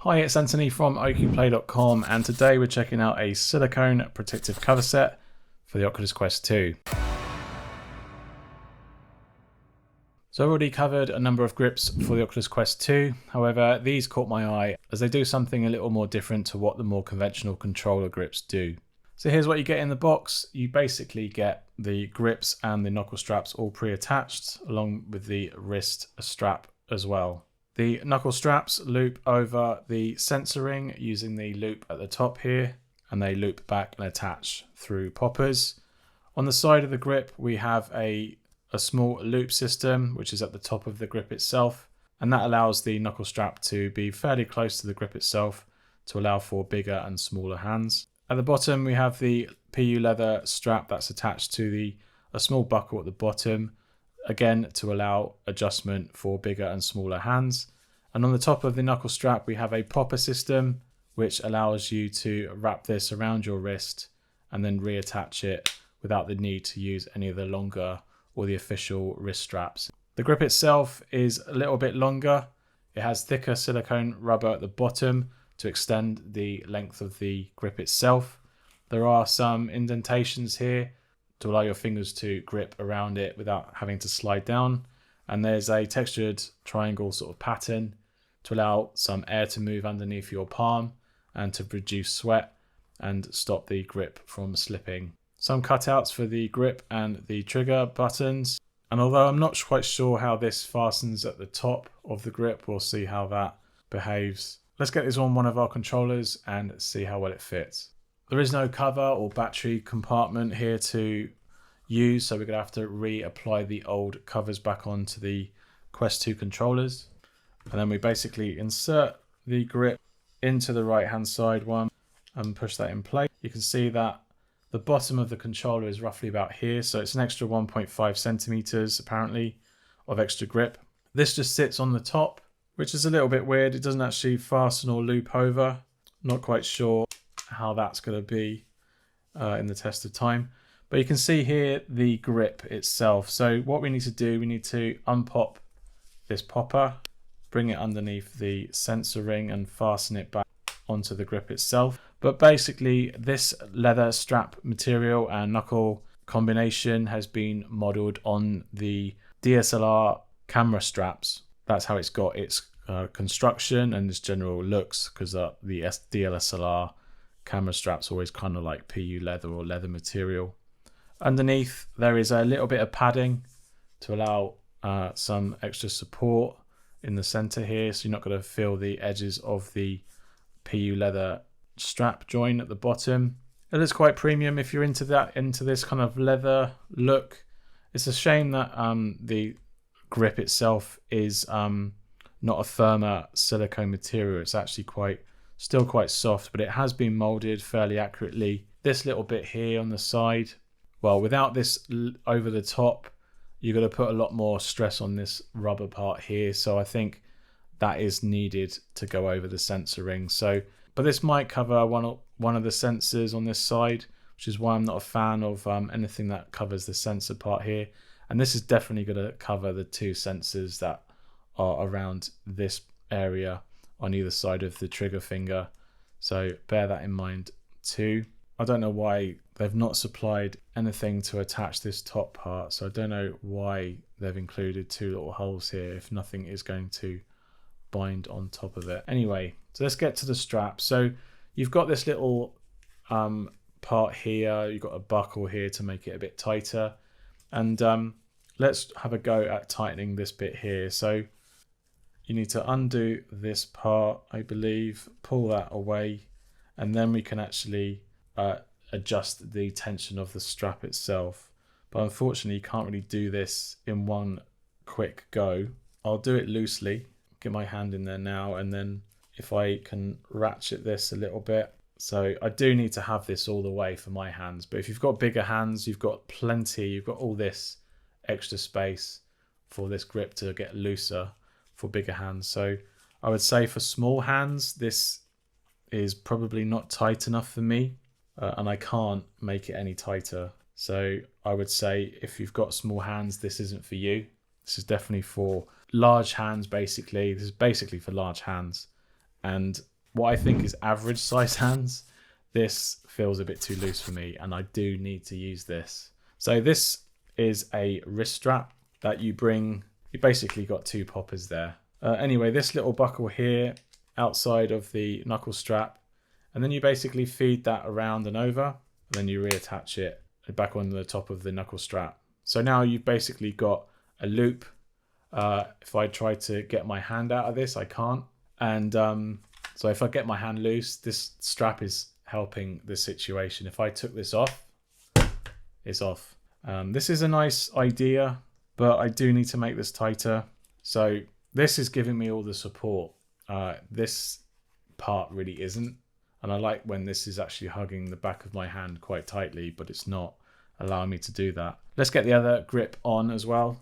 Hi, it's Anthony from OQplay.com, and today we're checking out a silicone protective cover set for the Oculus Quest 2. So I've already covered a number of grips for the Oculus Quest 2, however these caught my eye as they do something a little more different to what the more conventional controller grips do. So here's what you get in the box. You basically get the grips and the knuckle straps all pre-attached, along with the wrist strap as well. The knuckle straps loop over the censoring using the loop at the top here, and they loop back and attach through poppers. On the side of the grip we have a small loop system which is at the top of the grip itself, and that allows the knuckle strap to be fairly close to the grip itself to allow for bigger and smaller hands. At the bottom we have the PU leather strap that's attached to a small buckle at the bottom, again to allow adjustment for bigger and smaller hands. And on the top of the knuckle strap we have a popper system which allows you to wrap this around your wrist and then reattach it without the need to use any of the longer or the official wrist straps. The grip itself is a little bit longer. It has thicker silicone rubber at the bottom to extend the length of the grip itself. There are some indentations here to allow your fingers to grip around it without having to slide down. And there's a textured triangle sort of pattern to allow some air to move underneath your palm and to reduce sweat and stop the grip from slipping. Some cutouts for the grip and the trigger buttons. And although I'm not quite sure how this fastens at the top of the grip, we'll see how that behaves. Let's get this on one of our controllers and see how well it fits. There is no cover or battery compartment here to use, so we're going to have to reapply the old covers back onto the Quest 2 controllers. And then we basically insert the grip into the right hand side one and push that in place. You can see that the bottom of the controller is roughly about here, so it's an extra 1.5 centimeters apparently of extra grip. This just sits on the top, which is a little bit weird. It doesn't actually fasten or loop over. Not quite sure how that's going to be in the test of time. But you can see here the grip itself. So what we need to do, we need to unpop this popper, bring it underneath the sensor ring and fasten it back onto the grip itself. But basically this leather strap material and knuckle combination has been modeled on the DSLR camera straps. That's how it's got its construction and its general looks, because the DSLR camera straps always kind of like PU leather or leather material. Underneath there is a little bit of padding to allow some extra support in the center here, so you're not going to feel the edges of the PU leather strap join at the bottom. It is quite premium if you're into this kind of leather look. It's a shame that the grip itself is not a firmer silicone material. It's actually still quite soft, but it has been molded fairly accurately. This little bit here on the side, well, without this over the top, you've got to put a lot more stress on this rubber part here. So I think that is needed to go over the sensor ring. But this might cover one of the sensors on this side, which is why I'm not a fan of anything that covers the sensor part here. And this is definitely going to cover the two sensors that are around this area on either side of the trigger finger. So bear that in mind too. I don't know why they've not supplied anything to attach this top part. So I don't know why they've included two little holes here if nothing is going to bind on top of it. Anyway, so let's get to the strap. So you've got this little part here. You've got a buckle here to make it a bit tighter. And let's have a go at tightening this bit here. So you need to undo this part, I believe, pull that away, and then we can actually adjust the tension of the strap itself. But unfortunately you can't really do this in one quick go. I'll do it loosely, get my hand in there now, and then if I can ratchet this a little bit. So I do need to have this all the way for my hands, but if you've got bigger hands, you've got all this extra space for this grip to get looser for bigger hands. So I would say for small hands this is probably not tight enough for me, and I can't make it any tighter. So I would say if you've got small hands, this isn't for you. This is definitely for large hands. Basically this is basically for large hands, and what I think is average size hands, this feels a bit too loose for me, and I do need to use this. So this is a wrist strap that you bring. You basically got two poppers there. Anyway, this little buckle here outside of the knuckle strap, and then you basically feed that around and over, and then you reattach it back on the top of the knuckle strap. So now you've basically got a loop. If I try to get my hand out of this, I can't. And so if I get my hand loose, this strap is helping the situation. If I took this off, it's off. This is a nice idea, but I do need to make this tighter. So this is giving me all the support. This part really isn't. And I like when this is actually hugging the back of my hand quite tightly, but it's not allowing me to do that. Let's get the other grip on as well.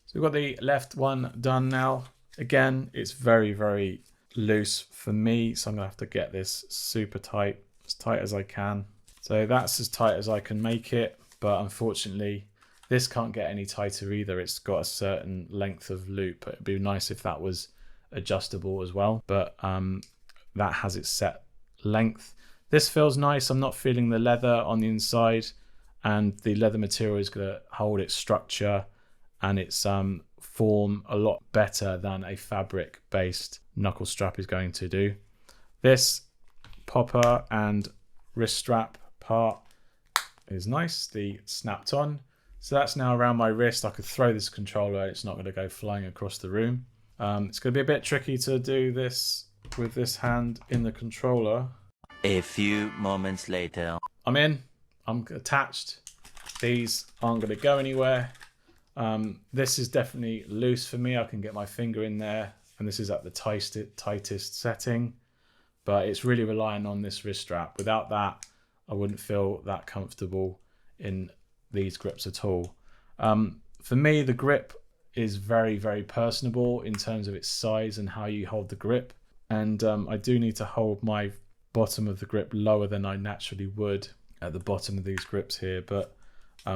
So we've got the left one done now. Again, it's very, very loose for me. So I'm gonna have to get this super tight, as tight as I can. So that's as tight as I can make it. But unfortunately, this can't get any tighter either. It's got a certain length of loop. It'd be nice if that was adjustable as well. But that has its set length. This feels nice. I'm not feeling the leather on the inside, and the leather material is going to hold its structure and its form a lot better than a fabric based knuckle strap is going to do. This popper and wrist strap part is nicely snapped on. So that's now around my wrist. I could throw this controller and it's not going to go flying across the room. It's going to be a bit tricky to do this with this hand in the controller. A few moments later. I'm in. I'm attached. These aren't going to go anywhere. This is definitely loose for me. I can get my finger in there, and this is at the tightest setting, but it's really relying on this wrist strap. Without that, I wouldn't feel that comfortable in these grips at all. For me, the grip is very, very personable in terms of its size and how you hold the grip. And I do need to hold my bottom of the grip lower than I naturally would at the bottom of these grips here, but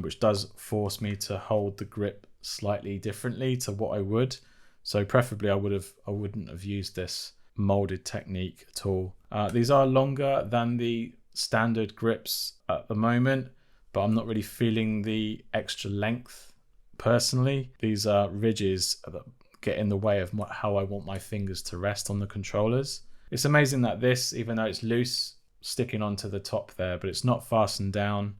which does force me to hold the grip slightly differently to what I would. So preferably I wouldn't have used this molded technique at all. These are longer than the standard grips at the moment, but I'm not really feeling the extra length personally. These are ridges that get in the way of how I want my fingers to rest on the controllers. It's amazing that this, even though it's loose, sticking onto the top there, but it's not fastened down,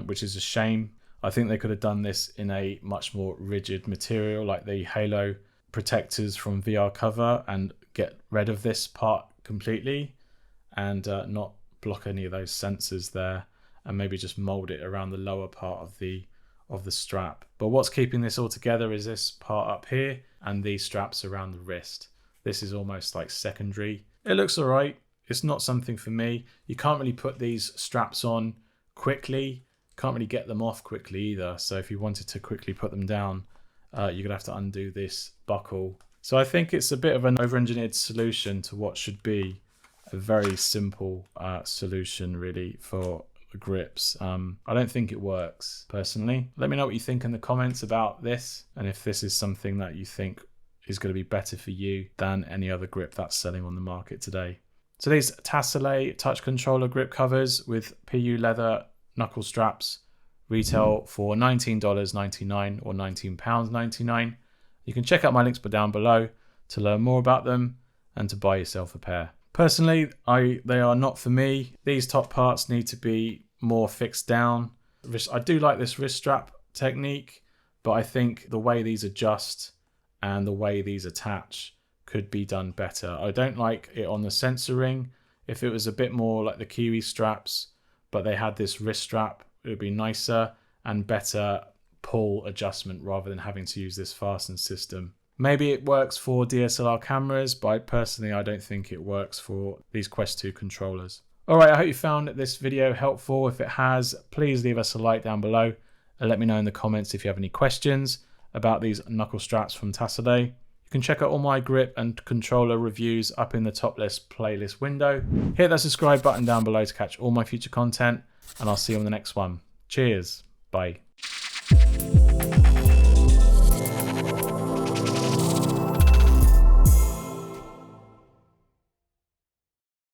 which is a shame. I think they could have done this in a much more rigid material like the Halo protectors from VR Cover, and get rid of this part completely and not block any of those sensors there, and maybe just mold it around the lower part of the strap. But what's keeping this all together is this part up here and these straps around the wrist. This is almost like secondary. It looks all right. It's not something for me. You can't really put these straps on quickly. Can't really get them off quickly either. So if you wanted to quickly put them down, you're gonna have to undo this buckle. So I think it's a bit of an over-engineered solution to what should be a very simple solution really for the grips. I don't think it works personally. Let me know what you think in the comments about this, and if this is something that you think is going to be better for you than any other grip that's selling on the market today. So these Tyasoleil touch controller grip covers with PU leather knuckle straps retail for $19.99 or £19.99. You can check out my links down below to learn more about them and to buy yourself a pair. Personally, they are not for me. These top parts need to be more fixed down. I do like this wrist strap technique, but I think the way these adjust and the way these attach could be done better. I don't like it on the censoring. If it was a bit more like the KIWI straps, but they had this wrist strap, it would be nicer and better pull adjustment rather than having to use this fasten system. Maybe it works for DSLR cameras, but personally I don't think it works for these Quest 2 controllers. Alright, I hope you found this video helpful. If it has, please leave us a like down below and let me know in the comments if you have any questions about these knuckle straps from Tyasoleil. You can check out all my grip and controller reviews up in the top list playlist window. Hit that subscribe button down below to catch all my future content, and I'll see you on the next one. Cheers. Bye.